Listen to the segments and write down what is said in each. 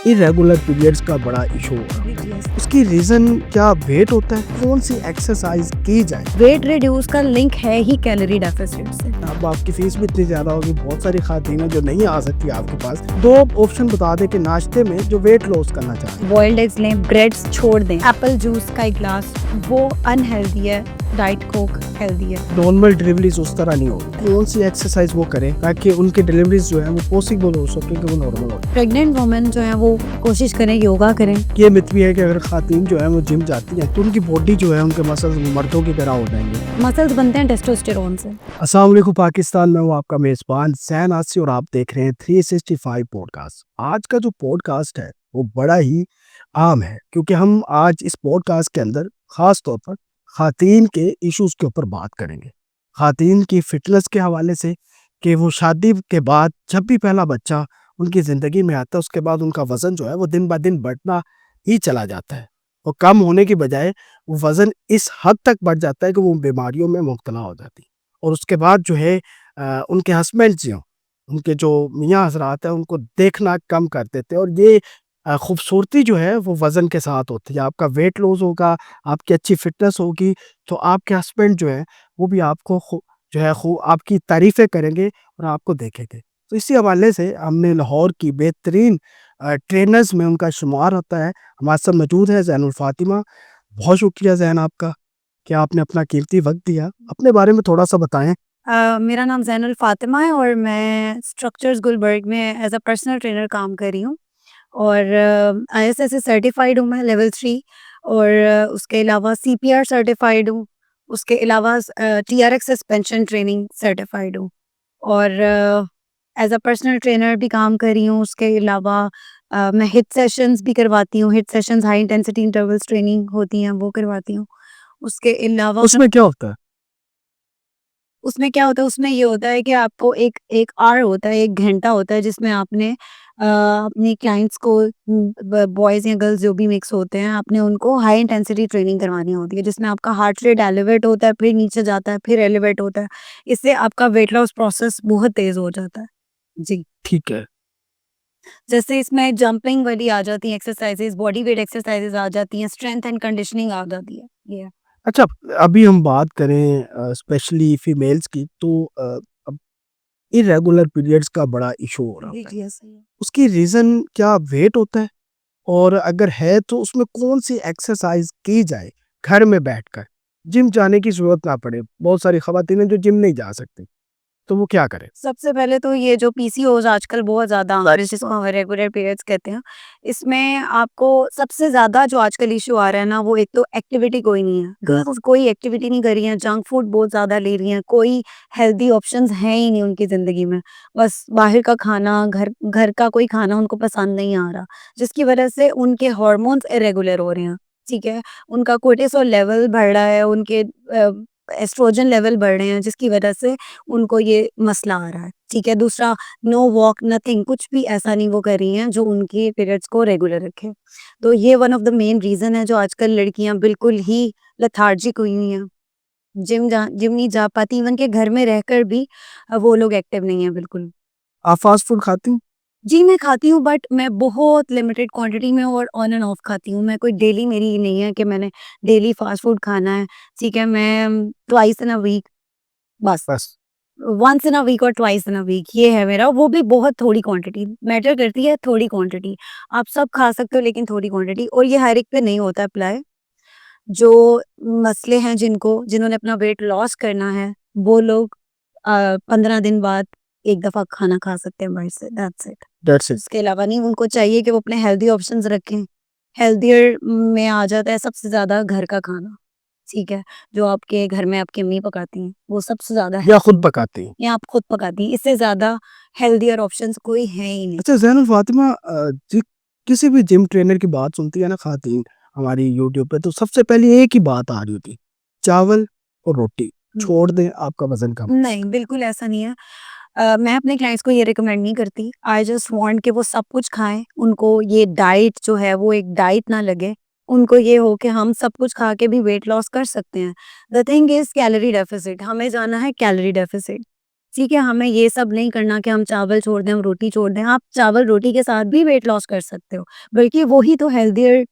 Irregular periods का बड़ा issue हो रहा है। उसकी रीजन क्या वेट होता है? कौन सी एक्सरसाइज की जाए? वेट रिड्यूस का लिंक है ही कैलोरी डेफिसिट से। अब आपकी फीस भी इतनी ज्यादा होगी, बहुत सारी खातून जो नहीं आ सकती आपके पास। दो ऑप्शन बता दे कि नाश्ते में जो वेट लॉस करना चाहे। बॉइल्ड एग्स लें, ब्रेड्स छोड़ दें, एप्पल जूस का एक ग्लास वो अनहेल्दी है, डाइट कोक हेल्दी है। नॉर्मल डिलीवरीज उस तरह नहीं होती। कौन सी एक्सरसाइज वो करें ताकि उनकी डिलीवरीज जो है वो पॉसिबल हो सके कि वो नॉर्मल हो। प्रेग्नेंट वुमेन जो है वो कोशिश करें योगा करें। ये मिथ भी है कि अगर खातून जो है वो जिम जाती है तो उनकी बॉडी जो है उनके मसल्स मर्दों की तरह हो जाएंगे। मसल्स बनते हैं टेस्टोस्टेरोन से। अस्सलाम वालेकुम पाकिस्तान में हूँ आपका मेजबान ज़ैन आसी और आप देख रहे हैं 365 पॉडकास्ट। आज का जो पॉडकास्ट है वो बड़ा ही आम है क्योंकि हम आज इस पॉडकास्ट के अंदर खास तौर पर खातून के इश्यूज के ऊपर बात करेंगे। खातून की फिटनेस के हवाले से कि वो शादी के बाद जब भी पहला बच्चा उनकी ज़िंदगी में आता है उसके बाद उनका वज़न जो है वो दिन ब दिन बढ़ना ही चला जाता है और कम होने की बजाय वो वज़न इस हद तक बढ़ जाता है कि वो बीमारियों में मुब्तला हो जाती है। और उसके बाद जो है उनके हस्बैंड जो उनके जो मियाँ हज़रात हैं उनको देखना कम कर देते हैं और ये खूबसूरती जो है वो वज़न के साथ होती है। आपका वेट लॉस होगा, आपकी अच्छी फ़िटनेस होगी तो आपके हस्बैंड जो है वो भी आपको जो है आपकी तारीफ़ें करेंगे और आपको देखेंगे। तो इसी हवाले से हमने लाहौर की बेहतरीन ट्रेनर्स में उनका शुमार होता है। हमारे साथ मौजूद है ज़ैनुल फ़ातिमा। बहुत शुक्रिया ज़ैन आपका कि आपने अपना कीमती वक़्त दिया। अपने बारे में थोड़ा-सा बताएँ। मेरा नाम ज़ैनुल फ़ातिमा है और मैं स्ट्रक्चर्स गुलबर्ग में एज अ पर्सनल ट्रेनर काम कर रही हूँ और आईएसएस से सर्टिफाइड हूँ मैं लेवल 3 और उसके अलावा सीपीआर सर्टिफाइड हूँ। उसके अलावा टीआरएक्स सस्पेंशन ट्रेनिंग सर्टिफाइड हूँ और एज अ पर्सनल ट्रेनर भी काम कर रही हूँ। उसके अलावा मैं हिट सेशंस भी करवाती हूँ। Hit sessions high intensity intervals training होती हैं वो करवाती हूँ। उसके अलावा उसमें क्या होता है? उसमें क्या होता है, उसमें ये होता है कि आपको एक एक आवर होता है, 1 घंटा होता है जिसमें आपने अपने क्लाइंट्स को ब बॉयज़ या गर्ल्स जो भी मिक्स होते हैं, आपने उनको हाई इंटेंसिटी ट्रेनिंग करवानी होती है, जिसमें आपका हार्ट रेट एलिवेट होता है, फिर नीचे जाता है, फिर एलिवेट होता है। इससे आपका वेट लॉस प्रोसेस बहुत तेज़ हो जाता है। जी। ठीक है। जैसे इसमें जंपिंग वाली आ जाती हैं एक्सरसाइज़ेज़, बॉडी वेट एक्सरसाइज़ेज़ आ जाती हैं, स्ट्रेंथ एंड कंडीशनिंग आ जाती है। ये है। अच्छा, अभी हम बात करें स्पेशली फीमेल्स की तो अब इर्रेगुलर पीरियड्स का बड़ा इशू हो रहा जी, होता है। जी, ऐसे ही है। उसकी रीज़न क्या वेट होता है? और अगर है तो उसमें कौन-सी एक्सरसाइज़ की जाए घर में बैठकर? जिम जाने की ज़रूरत ना पड़े। बहुत सारी ख़वातीन हैं जो जिम नहीं जा सकती, तो वो क्या करें? सबसे पहले तो ये जो पीसीओज़ आजकल बहुत ज़्यादा आ रहे हैं, जिसको हम इरेगुलर पीरियड्स कहते हैं। इसमें आपको सबसे ज़्यादा जो आजकल इश्यू आ रहा है ना, वो एक तो एक्टिविटी कोई नहीं है। गर्ल्स कोई एक्टिविटी नहीं कर रही हैं, जंक फूड बहुत ज़्यादा ले रही हैं, कोई हेल्दी ऑप्शंस हैं ही नहीं उनकी ज़िंदगी में। बस बाहर का खाना, घर घर का कोई खाना उनको पसंद नहीं आ रहा, जिसकी वजह से उनके हार्मोन्स इरेगुलर हो रहे हैं, ठीक है? उनका कोर्टिसोल लेवल बढ़ रहा है, उनके एस्ट्रोजन लेवल बढ़ रहे हैं, जिसकी वजह से उनको ये मसला आ रहा है, ठीक है? दूसरा, नो वॉक, नथिंग, कुछ भी ऐसा नहीं वो कर रही हैं जो उनके पीरियड्स को रेगुलर रखे। तो ये one of the main reason है जो आजकल लड़कियाँ बिल्कुल ही लेथार्जिक हुई हुई हैं। जिम नहीं जा पाती, इवन के घर में रहकर भी वो लोग एक्टिव नहीं है बिल्कुल। आप फ़ास्ट फूड खाती हैं? जी, मैं खाती हूँ बट मैं बहुत लिमिटेड क्वांटिटी में और ऑन एंड ऑफ खाती हूँ। मैं कोई डेली मेरी नहीं है कि मैंने डेली फास्ट फूड खाना है, ठीक है? मैं ट्वाइस इन अ वीक बस। बस। वन्स इन अ वीक और ट्वाइस इन अ वीक ये है मेरा, वो भी बहुत थोड़ी क्वांटिटी मैटर करती है, थोड़ी क्वांटिटी। आप सब खा सकते हो लेकिन थोड़ी क्वांटिटी, और ये हर एक पे नहीं होता अप्लाई। जो मसले हैं जिन्होंने अपना वेट लॉस करना है, वो लोग 15 दिन बाद 1 दफ़ा खाना खा सकते हैं बाहर से, दैट्स इट। That's it. उसके अलावा नहीं, उनको चाहिए कि वो अपने हेल्दी ऑप्शंस रखें। हेल्थियर में आ जाता है सबसे ज़्यादा घर का खाना, ठीक है? जो आपके घर में आपकी अम्मी पकाती हैं, वो सबसे ज़्यादा या हेल्दी खुद होता है, पकाती हैं? या आप खुद पकाती हैं। इससे ज़्यादा हेल्थियर ऑप्शंस कोई है ही नहीं। अच्छा ज़ैनुल फ़ातिमा, जी, किसी भी जिम ट्रेनर की बात सुनती है ना खातून हमारी यूट्यूब पे तो सबसे पहले एक ही बात आ रही होती है, चावल और रोटी हुँ। छोड़ दें आपका वज़न कम। नहीं, बिल्कुल ऐसा नहीं है। मैं अपने क्लाइंट्स को ये रिकमेंड नहीं करती। आई जस्ट वांट कि वो सब कुछ खाएँ, उनको ये डाइट जो है वो एक डाइट ना लगे। उनको ये हो कि हम सब कुछ खा के भी वेट लॉस कर सकते हैं। The thing is calorie deficit, हमें जाना है कैलोरी डेफिसिट। ठीक है, हमें ये सब नहीं करना कि हम चावल छोड़ दें, हम रोटी छोड़ दें। आप चावल रोटी के साथ भी वेट लॉस कर सकते हो, बल्कि वो ही तो हेल्दियर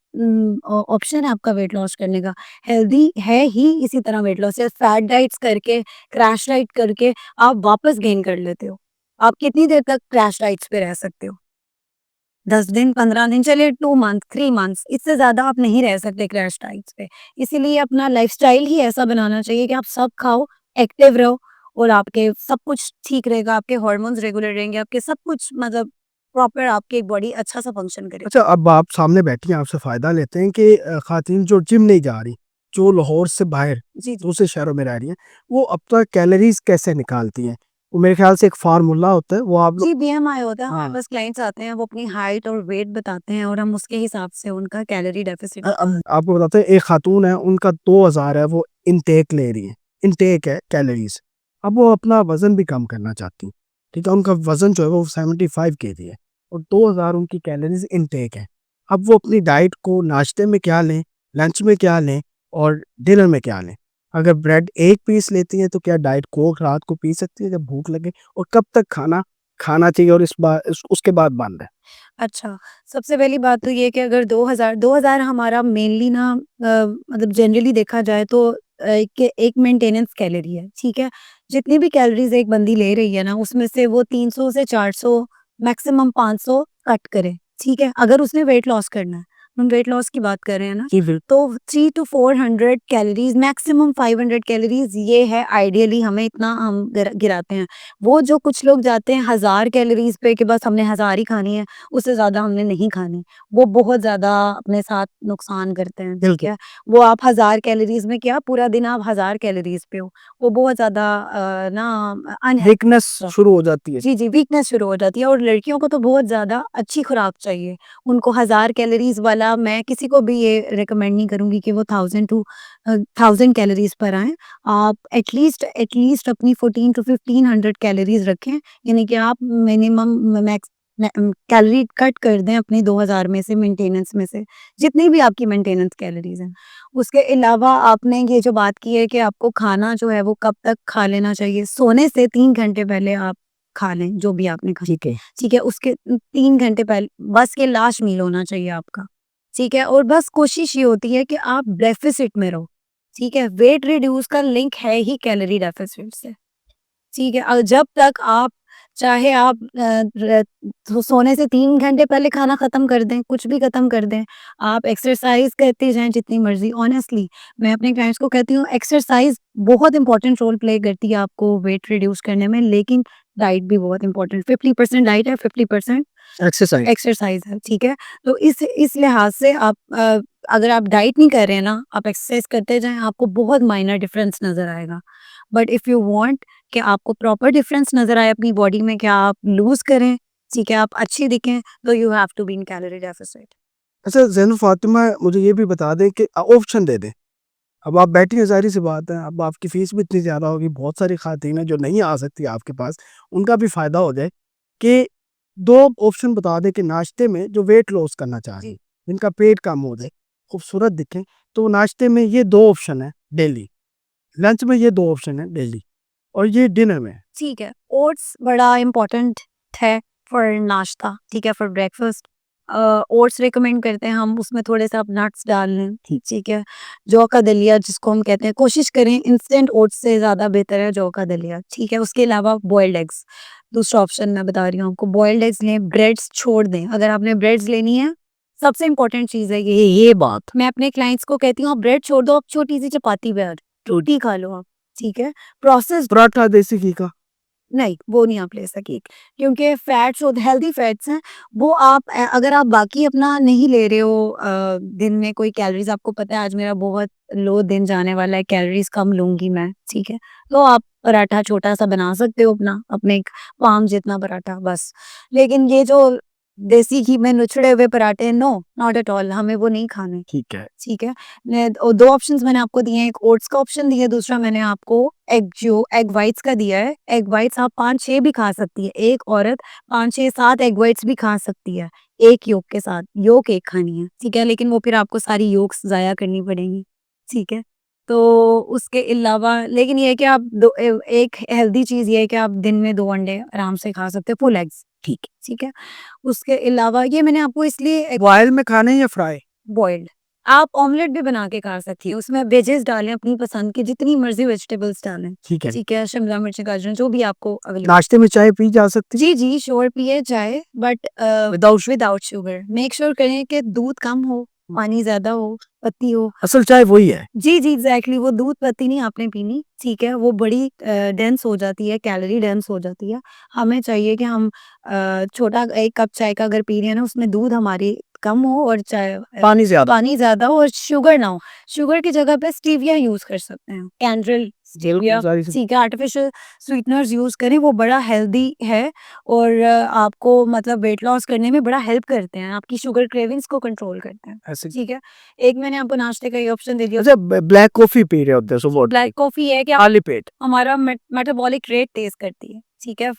ऑप्शन है आपका वेट लॉस करने का। हेल्दी है ही इसी तरह वेट लॉस, या फैट डाइट्स करके, क्रैश डाइट करके आप वापस गेन कर लेते हो। आप कितनी देर तक क्रैश डाइट्स पे रह सकते हो? 10 दिन, 15 दिन, चलिए 2 मंथ, 3 मंथ्स, इससे ज़्यादा आप नहीं रह सकते क्रैश डाइट्स पे। इसीलिए अपना लाइफ़स्टाइल ही ऐसा बनाना चाहिए कि आप सब खाओ, एक्टिव रहो और आपके सब कुछ ठीक रहेगा, आपके हार्मोन्स रेगुलर रहेंगे, आपके सब कुछ मतलब प्रॉपर आपकी बॉडी अच्छा-सा फंक्शन करेगी। अच्छा, अब आप सामने बैठी हैं, आपसे फ़ायदा लेते हैं कि ख़वातीन जो जिम नहीं जा रही, जो लाहौर से बाहर जी, जी। दूसरे शहरों में रह रही हैं, वो अपना कैलोरीज़ कैसे निकालती हैं? वो मेरे ख़्याल से एक फ़ॉर्मूला होता है, वो आप लोग जी, बीएमआई होता है, हमारे हाँ। पास क्लाइंट्स आते हैं, वो अपनी हाइट और वेट बताते हैं और हम उसके हिसाब से उनका कैलोरी डेफिसिट अब आपको बताते हैं, एक ख़ातून है, उनका 2000 है, वो इनटेक ले रही हैं, इनटेक है कैलोरीज़। अब वो अपना वज़न भी कम करना चाहती हैं, ठीक है? उनका वज़न जो है वो 75 केजी है और 2000 उनकी कैलोरीज़ इनटेक है। अब वो अपनी डाइट को नाश्ते में क्या लें, लंच में क्या लें और डिनर में क्या लें? अगर ब्रेड 1 पीस लेती हैं, तो क्या डाइट कोक रात को पी सकती हैं जब भूख लगे? और कब तक खाना खाना चाहिए और उसके बाद बंद है? अच्छा, सबसे पहली बात तो ये है कि अगर 2000 हमारा मेनली ना मतलब जनरली देखा जाए तो एक मेंटेनेंस कैलोरी है, ठीक है? जितनी भी कैलोरीज़ एक बंदी ले रही है ना, उसमें से वो 300 से 400 मैक्सिमम 500 कट करे, ठीक है? अगर उसने वेट लॉस करना है, हम वेट लॉस की बात कर रहे हैं ना, जी, बिल्कुल। तो 3 टू 400 कैलोरीज़ मैक्सिमम 500 कैलोरीज़ ये है आइडियली हमें इतना हम गिराते हैं। वो जो कुछ लोग जाते हैं 1000 कैलोरीज़ पे कि बस हमने 1000 ही खानी है, उससे ज़्यादा हमने नहीं खानी। वो बहुत ज़्यादा अपने साथ नुकसान करते हैं, ठीक बिल्कुल। है? वो आप 1000 कैलोरीज़ में क्या पूरा दिन आप 1000 कैलोरीज़ पे हो। वो बहुत ज़्यादा ना अनहेल्दी वीकनेस शुरू हो जाती है। जी, जी, वीकनेस शुरू हो जाती है और लड़कियों को तो बहुत ज़्यादा अच्छी खुराक चाहिए। उनको 1000 कैलोरीज़ वाला मैं किसी को भी ये रिकमेंड नहीं करूँगी कि वो 1000 कैलोरीज़ पर आएँ। आप एटलीस्ट अपनी 14 टू 1500 कैलोरीज़ रखें, यानी कि आप मिनिमम कैलोरी कट कर दें अपनी 2000 में से, मेंटेनेंस में से, जितनी भी आपकी मेंटेनेंस कैलोरीज़ हैं। उसके अलावा आपने ये जो बात की है कि आपको खाना जो है वो कब तक खा लेना चाहिए, सोने से 3 घंटे पहले आप खा लें, जो भी आपने खाना ठीक है। ठीक है? उसके 3 घंटे पहले बस ये लास्ट मील होना चाहिए आपका, ठीक है? और बस कोशिश ये होती है कि आप डेफ़िसिट में रहो, ठीक है? वेट रिड्यूस का लिंक है ही कैलोरी डेफ़िसिट से। ठीक है, जब तक आप चाहे आप सोने से 3 घंटे पहले खाना खत्म कर दें, कुछ भी खत्म कर दें, आप एक्सरसाइज़ करते जाएँ जितनी मर्ज़ी। ऑनेस्टली मैं अपने क्लाइंट्स को कहती हूँ एक्सरसाइज़ बहुत इम्पोर्टेंट रोल प्ले करती है आपको वेट रिड्यूस करने में, लेकिन डाइट भी बहुत इम्पोर्टेंट 50% डाइट है, 50% एक्सरसाइज़। एक्सरसाइज़ है, ठीक है? तो इस लिहाज से आप अगर आप डाइट नहीं कर रहे हैं ना, आप एक्सरसाइज़ करते जाएँ, आपको बहुत माइनर डिफरेंस नज़र आएगा। बट इफ यू वांट कि आपको प्रॉपर डिफरेंस नज़र आए अपनी बॉडी में, कि आप लूज़ करें, ठीक है, आप अच्छी दिखें, तो you have to be in calorie deficit. अच्छा, ज़ैनुल फ़ातिमा, मुझे ये भी बता दें कि ऑप्शन दे दें। अब आप बैठी हैं, ज़ाहिर-सी बात है, अब आपकी फ़ीस भी इतनी ज़्यादा होगी, बहुत सारी ख़वातीन हैं जो नहीं आ सकती आपके पास, उनका भी फ़ायदा हो जाए कि 2 ऑप्शन बता दें कि नाश्ते में जो वेट लॉस करना चाह रही हैं, जी। जिनका पेट कम हो जाए, खूबसूरत दिखें, तो नाश्ते में ये 2 ऑप्शन हैं डेली, लंच में ये 2 ऑप्शन हैं डेली और ये डिनर में। ठीक है, ओट्स बड़ा इम्पोर्टेंट है फॉर नाश्ता, ठीक है, फॉर ब्रेकफ़ास्ट। ओट्स रिकमेंड करते हैं हम, उसमें थोड़े-से आप नट्स डाल लें, ठीक है। जौ का दलिया जिसको हम कहते हैं, कोशिश करें इंस्टेंट ओट्स से ज़्यादा बेहतर है जौ का दलिया, ठीक है। उसके अलावा बॉइल्ड एग्स, दूसरा ऑप्शन मैं बता रही हूँ आपको, बॉइल्ड एग्स लें, ब्रेड्स छोड़ दें। अगर आपने ब्रेड्स लेनी है, सबसे इम्पोर्टेंट चीज़ है ये बात। मैं अपने क्लाइंट्स को कहती हूँ, आप ब्रेड छोड़ दो, आप छोटी-सी चपाती रोटी खा लो आप, ठीक है। प्रोसेस्ड पराठा देसी घी का। नहीं, वो नहीं आप ले सकें, क्योंकि फैट्स और हेल्दी फैट्स हैं, वो आप अगर आप बाकी अपना नहीं ले रहे हो, दिन में कोई कैलोरीज़ आपको पता है आज मेरा बहुत लो दिन जाने वाला है, कैलोरीज़ कम लूँगी मैं, ठीक है? तो आप पराठा छोटा-सा बना सकते हो अपना, अपने एक पाम जितना पराठा बस। लेकिन ये जो देसी घी में निचोड़े हुए पराठे, नो, नॉट एट ऑल, हमें वो नहीं खाने। ठीक है। ठीक है। ने 2 ऑप्शंस मैंने आपको दिए हैं, एक ओट्स का ऑप्शन दिया है, दूसरा मैंने आपको एग व्हाइट्स का दिया है। एग व्हाइट्स आप 5-6 भी खा सकती है। एक औरत 5, 6, 7 एग व्हाइट्स भी खा सकती है, एक योक के साथ। योक एक खानी है, ठीक है? लेकिन वो फिर आपको सारी योक्स ज़ाया करनी पड़ेंगी, ठीक है? तो उसके अलावा लेकिन ये है कि आप एक हेल्दी चीज़ ये है कि आप दिन में 2 अंडे आराम से खा सकते हो, फुल एग्स, ठीक है। उसके अलावा ये मैंने आपको इसलिए बॉयल में खाने या फ्राई? बॉइल्ड आप ऑमलेट भी बना के खा सकती हो, उसमें वेजेस डालें अपनी पसंद की, जितनी मर्ज़ी वेजिटेबल्स डालें, ठीक है। ठीक है, शिमला मिर्च, गाजर जो भी आपको अवेलेबल। नाश्ते में चाय पी जा सकती है? जी, जी, श्योर पिए चाय but without sugar. Make sure करें कि दूध कम हो, पानी ज़्यादा हो, पत्ती हो। असल चाय वही है। जी, जी, एग्ज़ैक्टली वो दूध पत्ती नहीं आपने पीनी, ठीक है? वो बड़ी डेंस हो जाती है, कैलोरी डेंस हो जाती है। हमें चाहिए कि हम छोटा 1 कप चाय का अगर पी रहे हैं ना, उसमें दूध हमारी कम हो और चाय पानी ज़्यादा हो और शुगर ना हो। शुगर की जगह पे स्टीविया यूज़ कर सकते हैं, कैंड्रिल स्टीविया, ठीक है? आर्टिफ़िशियल स्वीटनर्स यूज़ करें, वो बड़ा हेल्दी है और आपको मतलब वेट लॉस करने में बड़ा हेल्प करते हैं, आपकी शुगर क्रेविंग्स को कंट्रोल करते हैं, ऐसे। ठीक है? एक मैंने आपको नाश्ते का ये ऑप्शन दे दिया। अच्छा, ब्लैक कॉफी पी रहे होते हैं सो व्हाट? ब्लैक कॉफ़ी है कि खाली पेट? हमारा मेटाबॉलिक रेट तेज़ करती है, ठीक है?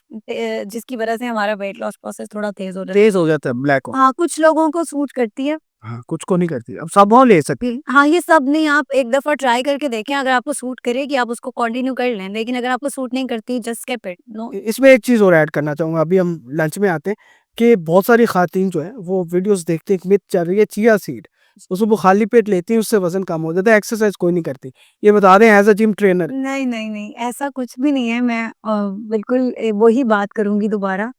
जिसकी वजह से हमारा वेट लॉस प्रोसेस थोड़ा तेज़ हो जाता है। तेज हो जाता है ब्लैक कॉफी। हाँ, कुछ लोगों को सूट करती है। हाँ, कुछ को नहीं करती। अब सब हो ले सकते। हाँ, ये सब नहीं, आप एक दफ़ा ट्राई करके देखें, अगर आपको सूट करेगी आप उसको कंटिन्यू कर लें, लेकिन अगर आपको सूट नहीं करती जस्ट स्किप इट, नो। इसमें एक चीज़ और ऐड करना चाहूँगा, अभी हम लंच में आते हैं कि बहुत सारी खातून जो है वो वीडियोस देखते हैं, एक मिथ चल रही है चिया सीड, उसको वो खाली पेट लेती हैं, उससे वजन कम हो जाता है, एक्सरसाइज कोई नहीं करती। ये बता दें एज अ जिम ट्रेनर। नहीं, नहीं, नहीं, ऐसा कुछ भी नहीं है। मैं बिल्कुल वही बात करूँगी दोबारा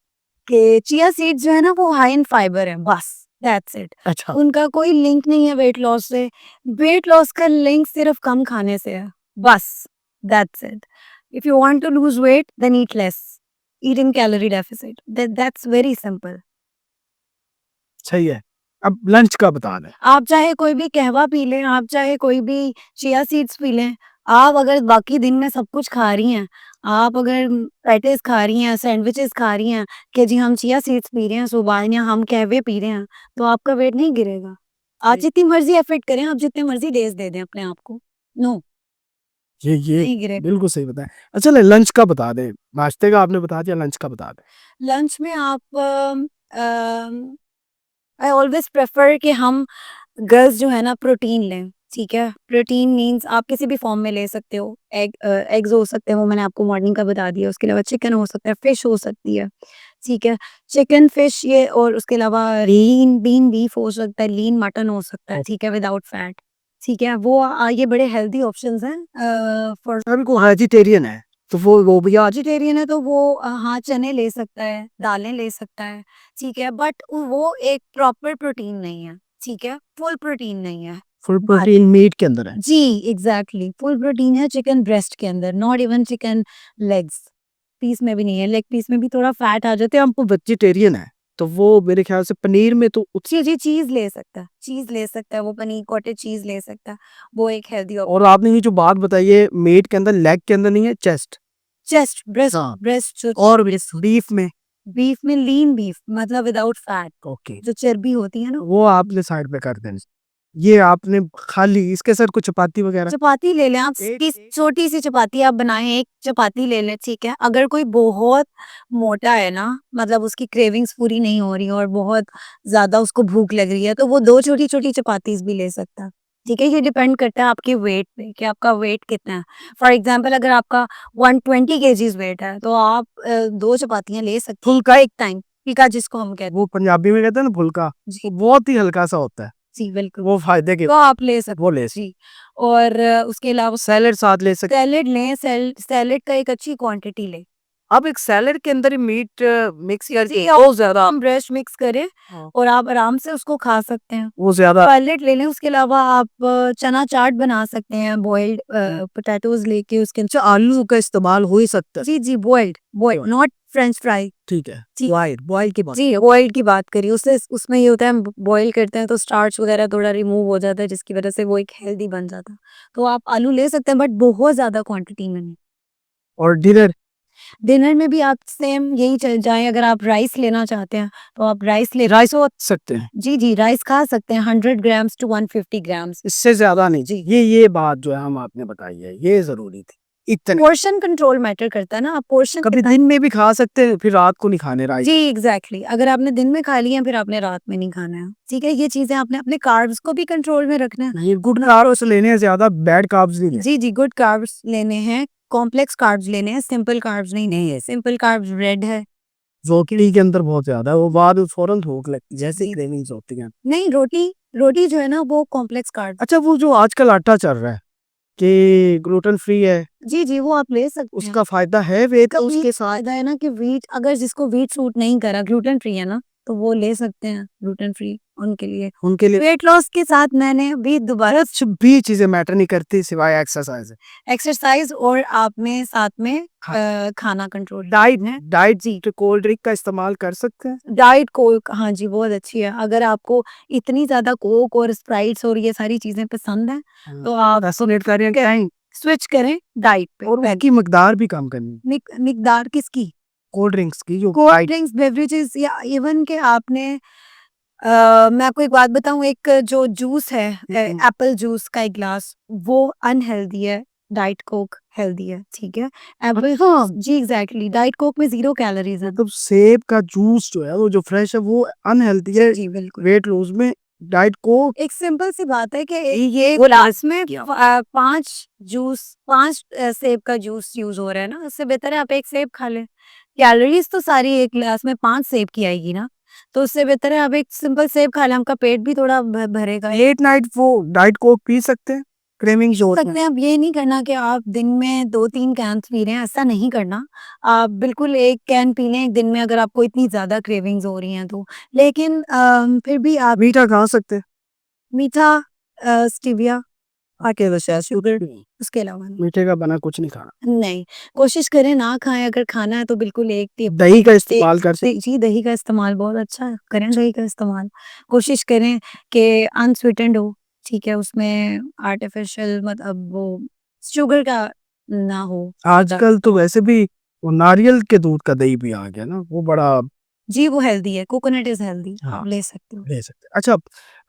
कि चिया सीड्स जो है ना वो हाई इन फाइबर है, बस दैट्स इट। अच्छा। उनका कोई लिंक नहीं है वेट लॉस से। वेट लॉस का लिंक सिर्फ कम खाने से है, बस that's it. If you want to lose weight then eat less, eat in calorie deficit, that's very simple. सही है। अब लंच का बता दें। आप चाहे कोई भी कहवा पी लें, आप चाहे कोई भी चिया सीड्स पी लें, आप अगर बाकी दिन में सब कुछ खा रही हैं, आप अगर पैटीज़ खा रही हैं, सैंडविचेज़ खा रही हैं कि जी हम चिया सीड्स पी रहे हैं सुबह या हम कहवे पी रहे हैं, तो आपका वेट नहीं गिरेगा। आप सही। जितनी मर्ज़ी एफर्ट करें, आप जितने मर्ज़ी डेज़ दे दें अपने आप को, नो, ये नहीं गिरेगा। बिल्कुल सही बताया। अच्छा, लंच का बता दें। नाश्ते का आपने बता दिया, लंच का बता दें। लंच में आप अम, आई ऑलवेज़ प्रेफर कि हम गर्ल्स जो है ना प्रोटीन लें, ठीक है? प्रोटीन मीन्स आप किसी भी फॉर्म में ले सकते हो। एग्स हो सकते हैं, वो मैंने आपको मॉर्निंग का बता दिया। उसके अलावा चिकन हो सकता है, फिश हो सकती है, ठीक है? चिकन, फिश ये और उसके अलावा लीन बीफ हो सकता है, लीन मटन हो सकता है, ठीक है? विदाउट फैट, ठीक है? वो ये बड़े हेल्दी ऑप्शंस हैं फॉर। अगर कोई वेजिटेरियन है तो वो भी आज। वेजिटेरियन है तो वो हाँ, चने ले सकता है, दालें ले सकता है, ठीक है? बट वो एक प्रॉपर प्रोटीन नहीं है, ठीक है? फुल प्रोटीन नहीं है। फुल प्रोटीन मीट के अंदर है। जी, एग्ज़ैक्टली फुल प्रोटीन है चिकन ब्रेस्ट के अंदर, not even chicken legs piece में भी नहीं है, लेग पीस में भी थोड़ा फैट आ जाता है। वो वेजिटेरियन है तो वो मेरे ख्याल से पनीर में तो जी, जी, चीज़ ले सकता है, चीज़ ले सकता है, वो पनीर कॉटेज चीज़ ले सकता है, वो एक हेल्दी और आपने ये जो बात बताई है मीट के अंदर, लेग के अंदर नहीं है, चेस्ट चेस्ट, ब्रेस्ट, हाँ। ब्रेस्ट जो और बीफ में। बीफ में लीन बीफ मतलब विदाउट फैट, ओके, जो चर्बी होती है ना। वो आपने साइड पे कर देना। ये आपने खाली इसके साथ कुछ चपाती वगैरह। चपाती ले लें आप, छोटी-सी चपाती आप बनाएँ, एक चपाती ले लें, ठीक है? अगर कोई बहुत मोटा है ना, मतलब उसकी क्रेविंग्स पूरी नहीं हो रही और बहुत ज़्यादा उसको भूख लग रही है, तो वो 2 छोटी-छोटी चपातीज़ भी ले सकता है, ठीक है? ये डिपेंड करता है आपके वेट पे कि आपका वेट कितना है। फॉर एग्ज़ाम्पल अगर आपका 120 केजीज़ वेट है, तो आप 2 चपातियाँ ले सकते हैं। फुल्का एक टाइम, फुल्का जिसको हम कहते हैं। वो पंजाबी में कहते हैं ना फुल्का, जी। वो बहुत ही हल्का सा होता है, जी, बिल्कुल। वो फायदे के। तो आप ले सकते वो ले जी। और उसके अलावा सैलेड साथ ले सकते। सैलेड लें, सैलेड का एक अच्छी क्वांटिटी लें। अब एक सैलेड के अंदर ही मीट मिक्स कर जी, बहुत ज्यादा। हम ब्रेस्ट मिक्स करें हाँ। और आप आराम से उसको खा सकते हैं। वो ज्यादा। सैलेड ले लें, उसके अलावा आप चना चाट बना सकते हैं, बॉइल्ड पोटैटोज़ लेके उसके अच्छा, आलू का इस्तेमाल हो ही सकता है। जी, जी, बॉइल्ड नॉट फ्रेंच फ्राई। ठीक है, जी। बॉयल की बात। जी, बॉइल्ड की बात करिए, उससे उसमें ये होता है हम बॉयल करते हैं तो स्टार्च वगैरह थोड़ा रिमूव हो जाता है जिसकी वजह से वो एक हेल्दी बन जाता है। तो आप आलू ले सकते हैं बट बहुत ज़्यादा क्वांटिटी में नहीं। और डिनर। डिनर में भी आप सेम यही चल जाएँ, अगर आप राइस लेना चाहते हैं, तो आप राइस हो सकते हैं, जी, जी, राइस खा सकते हैं 100 ग्राम्स टू 150 ग्राम्स। इससे ज्यादा नहीं। जी। ये बात जो है हम आपने बताई है, ये जरूरी थी। इतने पोर्शन कंट्रोल मैटर करता है ना, आप पोर्शन कभी दिन में भी खा सकते हैं, फिर रात को नहीं खाने, राइट? जी एग्जैक्टली अगर आपने दिन में खा लिया फिर आपने रात में नहीं खाना है, ठीक है। ये चीजें आपने अपने कार्ब्स को भी कंट्रोल में रखना है। नहीं, गुड कार्ब्स लेने हैं, ज्यादा बैड कार्ब्स नहीं लेने। जी गुड कार्ब्स लेने हैं, कॉम्प्लेक्स कार्ब्स लेने हैं, सिंपल कार्ब्स नहीं है। सिंपल कार्ब्स ब्रेड है, रोटी के अंदर बहुत ज्यादा है, वो बाद में फौरन भूख लगती है, जैसे क्रेविंग्स होती हैं। नहीं रोटी जो है ना वो कॉम्प्लेक्स कार्ब। अच्छा, वो जो आजकल आटा चल रहा है कि ग्लूटेन फ्री है, जी वो आप ले सकते हैं। उसका फायदा है वेट लॉस उसके के साथ? फायदा है ना कि वीट, अगर जिसको वीट सूट नहीं करा, ग्लूटेन फ्री है ना, तो वो ले सकते हैं ग्लूटेन फ्री उनके लिए। वेट लॉस के साथ मैंने भी दोबारा कुछ भी चीजें मैटर नहीं करती सिवाय एक्सरसाइज और आप में साथ में खाना कंट्रोल। डाइट जी, तो कोल्ड ड्रिंक का इस्तेमाल कर सकते हैं। डाइट कोक, हाँ जी बहुत अच्छी है। अगर आपको इतनी ज्यादा कोक और स्प्राइट्स और ये सारी चीजें पसंद हैं तो आप रेसोनेट कर रहे हैं स्विच करें डाइट पे। और उसकी मकदार भी कम करनी, मिकदार किसकी? कोल्ड ड्रिंक्स की, जो कोल्ड ड्रिंक्स बेवरेजेस, या इवन के आपने मैं आपको एक बात बताऊं, एक जो जूस है एप्पल जूस का एक ग्लास, वो अनहेल्दी है, डाइट कोक हेल्दी है, ठीक है। एप्पल जी एग्जैक्टली, डाइट कोक में 0 कैलोरीज है। मतलब सेब का जूस जो है वो जो फ्रेश है वो अनहेल्दी है जी बिल्कुल। वेट लॉस में। डाइट कोक एक सिंपल सी बात है कि ये ग्लास में 5 सेब का जूस यूज हो रहा है ना, उससे बेहतर है आप एक सेब खा लें। कैलोरीज तो सारी एक गिलास में 5 सेब की आएगी ना, तो उससे बेहतर है आप एक सिंपल सेब खा लें, आपका पेट भी थोड़ा भरेगा। लेट नाइट वो डाइट कोक पी सकते हैं, क्रेविंग जो सकते हैं। अब ये नहीं करना कि आप दिन में 2-3 कैन पी रहे हैं, ऐसा नहीं करना। आप बिल्कुल 1 कैन पी लें दिन में, अगर आपको इतनी ज्यादा क्रेविंग्स हो रही हैं तो। लेकिन फिर भी आप मीठा खा सकते हैं, मीठा स्टीविया आके बचा शुगर, उसके अलावा नहीं। मीठे का बना कुछ नहीं खाना। नहीं, कोशिश करें ना खाएं, अगर खाना है तो बिल्कुल एक दही का इस्तेमाल कर सकते जी दही का इस्तेमाल बहुत अच्छा है, करें दही का इस्तेमाल। कोशिश करें कि अनस्वीटेंड हो, ठीक है, उसमें आर्टिफिशियल मतलब वो शुगर का ना हो। आजकल तो वैसे भी वो नारियल के दूध का दही भी आ गया ना, वो बड़ा जी वो हेल्दी है, कोकोनट इज हेल्दी, हाँ, आप ले सकते हो। ले सकते हैं। अच्छा,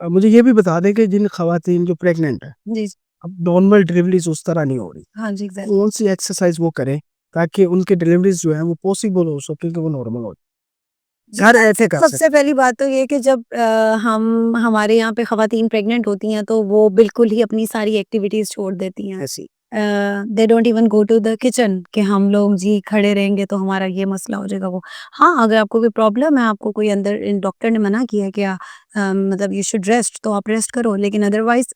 मुझे ये भी बता दें कि जिन खवातीन जो प्रेग्नेंट है, जी अब नॉर्मल डिलीवरीज उस तरह नहीं हो रही, हाँ जी एग्जैक्टली। कौन सी एक्सरसाइज वो करें ताकि उनके डिलीवरीज जो है वो पॉसिबल हो सके कि वो नॉर्मल हो घर ऐसे कर सबसे पहली बात तो ये कि जब हम हमारे यहाँ पे खवातीन प्रेग्नेंट होती हैं तो वो बिल्कुल ही अपनी सारी एक्टिविटीज छोड़ देती हैं। ऐसी they don't even go to the kitchen कि हम लोग जी खड़े रहेंगे तो हमारा ये मसला हो जाएगा वो। हाँ, अगर आपको कोई प्रॉब्लम है, आपको कोई अंदर डॉक्टर ने मना किया है कि मतलब यू शुड रेस्ट, तो आप रेस्ट करो, लेकिन अदरवाइज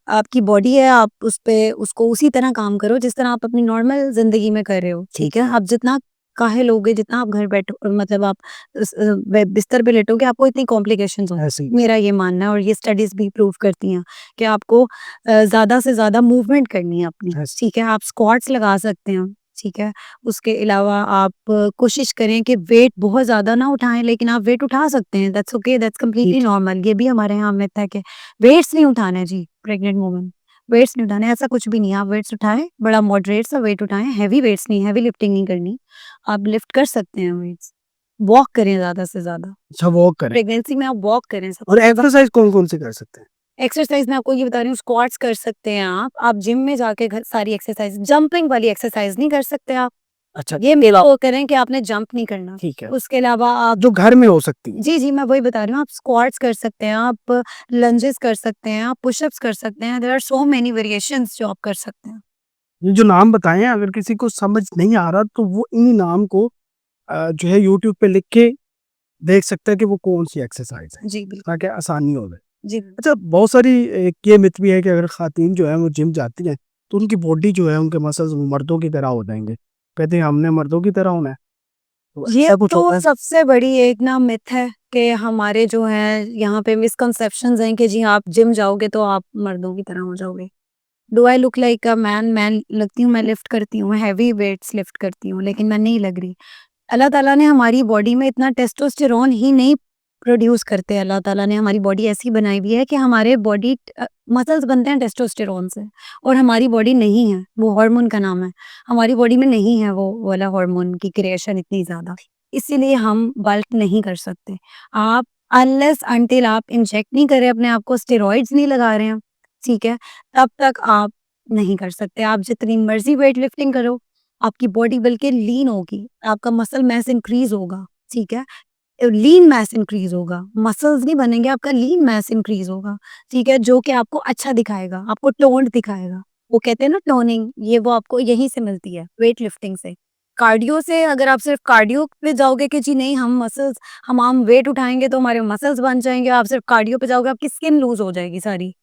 आपकी बॉडी है, आप उस पे उसको उसी तरह काम करो जिस तरह आप अपनी नॉर्मल जिंदगी में कर रहे हो, ठीक है। आप जितना काहे लोगे, जितना आप घर बैठो, मतलब आप बिस्तर पे लेटोगे, आपको इतनी कॉम्प्लिकेशंस होंगी, ऐसी मेरा ये मानना है। और ये स्टडीज भी प्रूव करती हैं कि आपको ज्यादा से ज्यादा मूवमेंट करनी है अपनी, Yes. ठीक है। आप स्क्वाट्स लगा सकते हैं, ठीक है। उसके अलावा आप कोशिश करें कि वेट बहुत ज्यादा ना उठाएं, लेकिन आप वेट उठा सकते हैं, that's okay, that's completely normal. ये भी हमारे यहाँ मिथ है कि वेट्स नहीं उठाने जी प्रेग्नेंट वुमन, वेट्स नहीं उठाने, ऐसा कुछ भी नहीं है। आप वेट्स उठाएं, बड़ा मॉडरेट सा वेट उठाएं, हैवी वेट्स नहीं, हैवी लिफ्टिंग नहीं करनी। आप लिफ्ट कर सकते हैं वेट्स, वॉक करें ज्यादा से ज्यादा, अच्छा वॉक करें। प्रेगनेंसी में आप वॉक करें। सब और एक्सरसाइज कौन कौन सी कर सकते हैं? एक्सरसाइज मैं आपको ये बता रही हूँ, स्क्वाट्स कर सकते हैं आप जिम में जाके घर सारी एक्सरसाइज, जंपिंग वाली एक्सरसाइज नहीं कर सकते आप, अच्छा, ये मेरा वो करें कि आपने जंप नहीं करना। ठीक है, उसके अलावा आप जो घर में हो सकती है। जी मैं वही बता रही हूँ, आप स्क्वाट्स कर सकते हैं, आप लंजेस कर सकते हैं, आप पुशअप्स कर सकते हैं, there are so many variations जो आप कर सकते हैं। ये जो नाम बताए हैं, अगर किसी को समझ नहीं आ रहा तो वो इन्हीं नाम को जो है यूट्यूब पे लिख के देख सकता है कि वो कौन सी एक्सरसाइज है, जी बिल्कुल ताकि आसानी हो जाए। जी। अच्छा, बहुत सारी एक ये मिथ भी है कि अगर खातून जो है वो जिम जाती हैं तो उनकी बॉडी जो है, उनके मसल्स मर्दों की तरह हो जाएंगे, कहते हैं हमने मर्दों की तरह होना है, तो ये ऐसा कुछ तो होता है? सबसे बड़ी एक ना मिथ है कि हमारे जो है यहाँ पे मिसकंसेप्शंस हैं कि जी आप जिम जाओगे तो आप मर्दों की तरह हो जाओगे। Do I look like a man? मैं लगती हूँ, मैं लिफ्ट करती हूँ, हैवी वेट्स लिफ्ट करती हूँ, लेकिन मैं नहीं लग रही। अल्लाह ताला ने हमारी बॉडी में इतना टेस्टोस्टेरोन ही नहीं प्रोड्यूस करते। अल्लाह ताला ने हमारी बॉडी ऐसी बनाई हुई है कि हमारे बॉडी मसल्स बनते हैं टेस्टोस्टेरोन से, और हमारी बॉडी नहीं है, वो हार्मोन का नाम है, हमारी बॉडी में नहीं है वो वाला हार्मोन की क्रिएशन इतनी ज्यादा, इसीलिए हम बल्क नहीं कर सकते। आप अनलेस अनटिल आप इंजेक्ट नहीं कर रहे अपने आप को, स्टेरॉइड्स नहीं लगा रहे हैं, ठीक है, तब तक आप नहीं कर सकते। आप जितनी मर्ज़ी वेट लिफ्टिंग करो, आपकी बॉडी बल्कि लीन होगी, आपका मसल मास इंक्रीज़ होगा, ठीक है? लीन मास इंक्रीज़ होगा, मसल्स नहीं बनेंगे, आपका लीन मास इंक्रीज़ होगा, ठीक है? जो कि आपको अच्छा दिखाएगा, आपको टोन्ड दिखाएगा। वो कहते हैं ना टोनिंग, ये वो आपको यहीं से मिलती है, वेट लिफ्टिंग से। कार्डियो से अगर आप सिर्फ़ कार्डियो पे जाओगे कि जी नहीं हम वेट उठाएँगे तो हमारे मसल्स बन जाएँगे, आप सिर्फ़ कार्डियो पे जाओगे, आपकी स्किन लूज़ हो जाएगी सारी।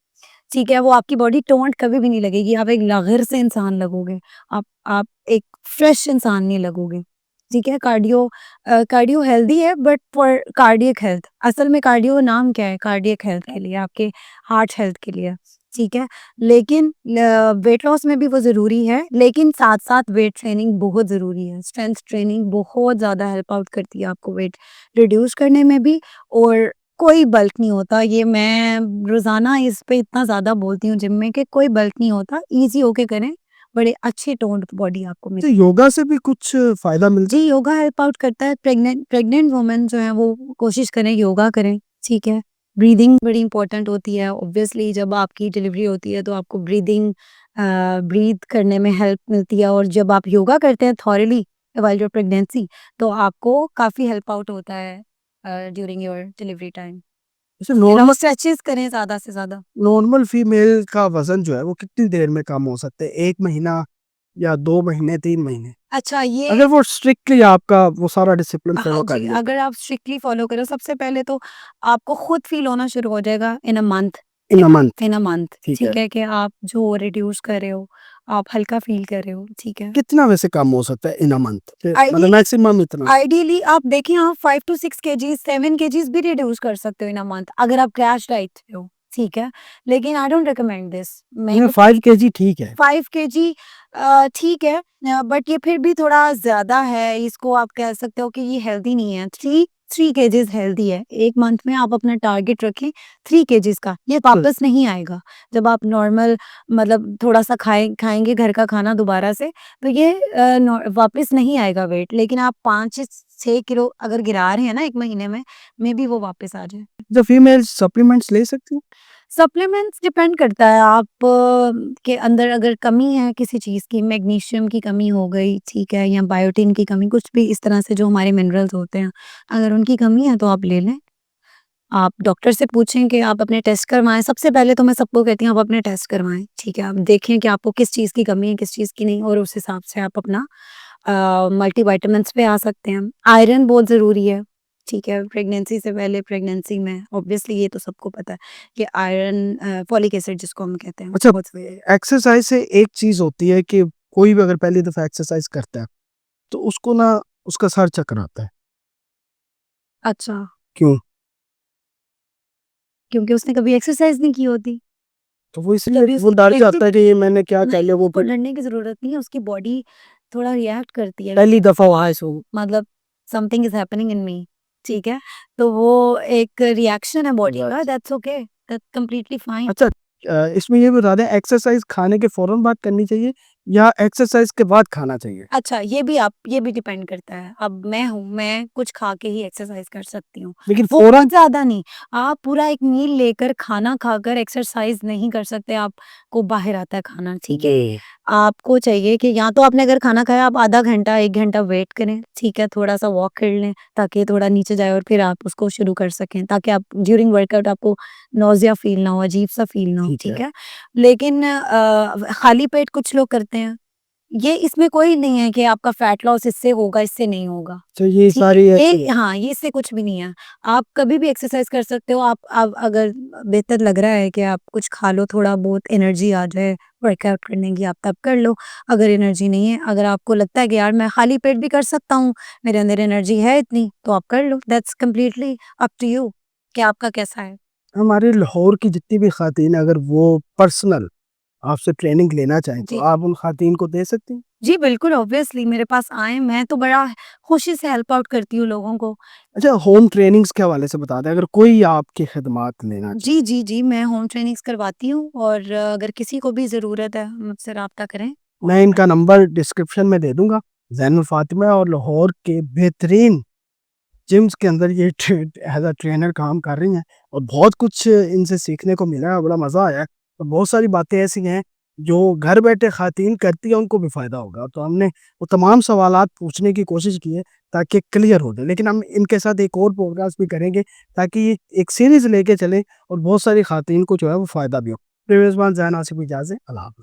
ठीक है, वो आपकी बॉडी टोन्ड कभी भी नहीं लगेगी, आप एक लाग़िर से इंसान लगोगे, आप एक फ्रेश इंसान नहीं लगोगे, ठीक है? कार्डियो हेल्दी है बट फॉर कार्डियक हेल्थ, असल में कार्डियो नाम क्या है? कार्डियक हेल्थ के लिए, आपके हार्ट हेल्थ के लिए, ठीक है? लेकिन वेट लॉस में भी वो ज़रूरी है, लेकिन साथ-साथ वेट ट्रेनिंग बहुत ज़रूरी है, स्ट्रेंथ ट्रेनिंग बहुत ज़्यादा हेल्प आउट करती है आपको वेट रिड्यूस करने में भी और कोई बल्क नहीं होता, ये मैं रोज़ाना इस पे इतना ज़्यादा बोलती हूँ जिम में कि कोई बल्क नहीं होता, ईज़ी होके करें, बड़े अच्छी टोन्ड बॉडी आपको तो मिलेगी। योगा से भी कुछ फ़ायदा मिलता जी, योगा हेल्प आउट करता है, प्रेग्नेंट वुमन जो हैं वो कोशिश करें योगा करें, ठीक है? ब्रीदिंग बड़ी इम्पोर्टेंट होती है, ऑब्वियसली जब आपकी डिलीवरी होती है तो आपको ब्रीथ करने में हेल्प मिलती है और जब आप योगा करते हैं थॉरली व्हाइल योर प्रेगनेंसी तो आपको काफ़ी हेल्प आउट होता है ड्यूरिंग योर डिलीवरी टाइम। जैसे यू नो नॉर्मल स्ट्रेचेज़ करें ज़्यादा से ज़्यादा। नॉर्मल फीमेल का वज़न जो है वो कितनी देर में कम हो सकता है? 1 महीना या 2 महीने, 3 महीने? अच्छा ये अगर वो स्ट्रिक्टली आपका वो सारा डिसिप्लिन हाँ फ़ॉलो कर जी, ले तो अगर आप स्ट्रिक्टली फ़ॉलो करो सबसे पहले तो आपको खुद फ़ील होना शुरू हो जाएगा in a month in a month, in a month, ठीक है। ठीक है? कि आप जो रिड्यूस कर रहे हो, आप हल्का फ़ील कर रहे हो, ठीक है? कितना वैसे कम हो सकता है इन अ मंथ? मतलब आइडियली मैक्सिमम इतना? आइडियली आप देखिए आप 5 टू 6 केजीज़ 7 केजीज़ भी रिड्यूस कर सकते हो इन अ मंथ अगर आप क्रैश डाइट पे हो, ठीक है? लेकिन आई डोंट रिकमेंड दिस मैं नहीं, तो 5 केजी ठीक है। 5 केजी ठीक है बट ये फिर भी थोड़ा ज़्यादा है, इसको आप कह सकते हो कि ये हेल्दी नहीं है। 3 केजीज़ हेल्दी है। 1 मंथ में आप अपना टारगेट रखें 3 केजीज़ का, ये तो वापस नहीं आएगा। जब आप नॉर्मल मतलब थोड़ा-सा खाएँगे घर का खाना दोबारा से, तो ये नॉ वापस नहीं आएगा वेट, लेकिन आप 5 से 6 किलो अगर गिरा रहे हैं ना 1 महीने में, मेबी वो वापस आ जाए। जो फीमेल सप्लीमेंट्स ले सकती हैं? सप्लीमेंट्स डिपेंड करता है आप के अंदर अगर कमी है किसी चीज़ की, मैग्नीशियम की कमी हो गई, ठीक है? या बायोटिन की कमी, कुछ भी इस तरह से जो हमारे मिनरल्स होते हैं, अगर उनकी कमी है तो आप ले लें। आप डॉक्टर से पूछें कि आप अपने टेस्ट करवाएँ, सबसे पहले तो मैं सबको कहती हूँ आप अपने टेस्ट करवाएँ, ठीक है? आप देखें कि आपको किस चीज़ की कमी है, किस चीज़ की नहीं और उस हिसाब से आप अपना मल्टीविटामिन्स पे आ सकते हैं। आयरन बहुत ज़रूरी है, ठीक है? प्रेगनेंसी से पहले, प्रेगनेंसी में ऑब्वियसली ये तो सबको पता है कि आयरन फॉलिक एसिड जिसको हम कहते हैं, अच्छा, बहुत एक्सरसाइज़ से एक चीज़ होती है कि कोई भी अगर पहली दफ़ा एक्सरसाइज़ करता है, तो उसको ना उसका सर चकराता है। अच्छा, क्यों? क्योंकि उसने कभी एक्सरसाइज़ नहीं की होती, तो वो इसलिए तभी वो उसकी डर एक्टिव जाता है कि ये मैंने क्या कर नहीं, लिया वो उसको डरने की ज़रूरत नहीं है, उसकी बॉडी थोड़ा रिएक्ट करती है। पहली दफ़ा हुआ है सो मतलब समथिंग इज़ हैपनिंग इन मी ठीक है? तो वो एक रिएक्शन है बॉडी का that's okay, that's completely fine. अच्छा, इसमें ये बता दें एक्सरसाइज़ खाने के फ़ौरन बाद करनी चाहिए या एक्सरसाइज़ के बाद खाना चाहिए? अच्छा ये भी डिपेंड करता है। अब मैं हूँ, मैं कुछ खा के ही एक्सरसाइज़ कर सकती हूँ। लेकिन वो फ़ौरन बहुत ज़्यादा नहीं, आप पूरा एक मील लेकर खाना खाकर एक्सरसाइज़ नहीं कर सकते, आपको बाहर आता है खाना, ठीक है? आपको चाहिए कि या तो आपने अगर खाना खाया आप आधा घंटा, 1 घंटा वेट करें, ठीक है? थोड़ा-सा वॉक कर लें ताकि थोड़ा नीचे जाए और फिर आप उसको शुरू कर सकें, ताकि आप ड्यूरिंग वर्कआउट आपको नौज़िया फ़ील ना हो, अजीब-सा फ़ील ना हो, ठीक ठीक है। है? लेकिन खाली पेट कुछ लोग करते हैं। ये इसमें कोई नहीं है कि आपका फैट लॉस इससे होगा, इससे नहीं होगा। तो ये ठीक है? सारी ऐसी ये हाँ, ये इससे कुछ भी नहीं है। आप कभी भी एक्सरसाइज़ कर सकते हो। आप अगर बेहतर लग रहा है कि आप कुछ खा लो, थोड़ा बहुत एनर्जी आ जाए वर्कआउट करने की, आप तब कर लो। अगर एनर्जी नहीं है, अगर आपको लगता है कि यार मैं खाली पेट भी कर सकता हूँ, मेरे अंदर एनर्जी है इतनी, तो आप कर लो। That's completely up to you कि आपका कैसा है। हमारे लाहौर की जितनी भी ख़ातीन अगर वो पर्सनल आपसे ट्रेनिंग लेना चाहें, तो जी। आप उन ख़ातीन को दे सकती हैं? जी, बिल्कुल ऑब्वियसली मेरे पास आएँ, मैं तो बड़ा खुशी से हेल्प आउट करती हूँ लोगों को। अच्छा, होम ट्रेनिंग्स के हवाले से बता दें, अगर कोई आपकी खिदमात लेना चाहे? जी, जी, जी, मैं होम ट्रेनिंग्स करवाती हूँ और अगर किसी को भी ज़रूरत है, मुझसे राब्ता करें। मैं इनका नंबर डिस्क्रिप्शन में दे दूँगा। ज़ैनुल फ़ातिमा और लाहौर के बेहतरीन जिम्स के अंदर ये एज़ अ ट्रेनर काम कर रही हैं और बहुत कुछ इनसे सीखने को मिला है, बड़ा मज़ा आया है। और बहुत सारी बातें ऐसी हैं जो घर बैठे ख़ातीन करती हैं उनको भी फ़ायदा होगा। तो हमने वो तमाम सवालात पूछने की कोशिश की है ताकि क्लियर हो जाए। लेकिन हम इनके साथ एक और पॉडकास्ट भी करेंगे ताकि ये एक सीरीज़ लेके चलें और बहुत सारी ख़ातीन को जो है वो फ़ायदा भी हो। मेरे मेज़बान ज़ैन आसिफ इजाज़त, अल्लाह हाफ़िज़।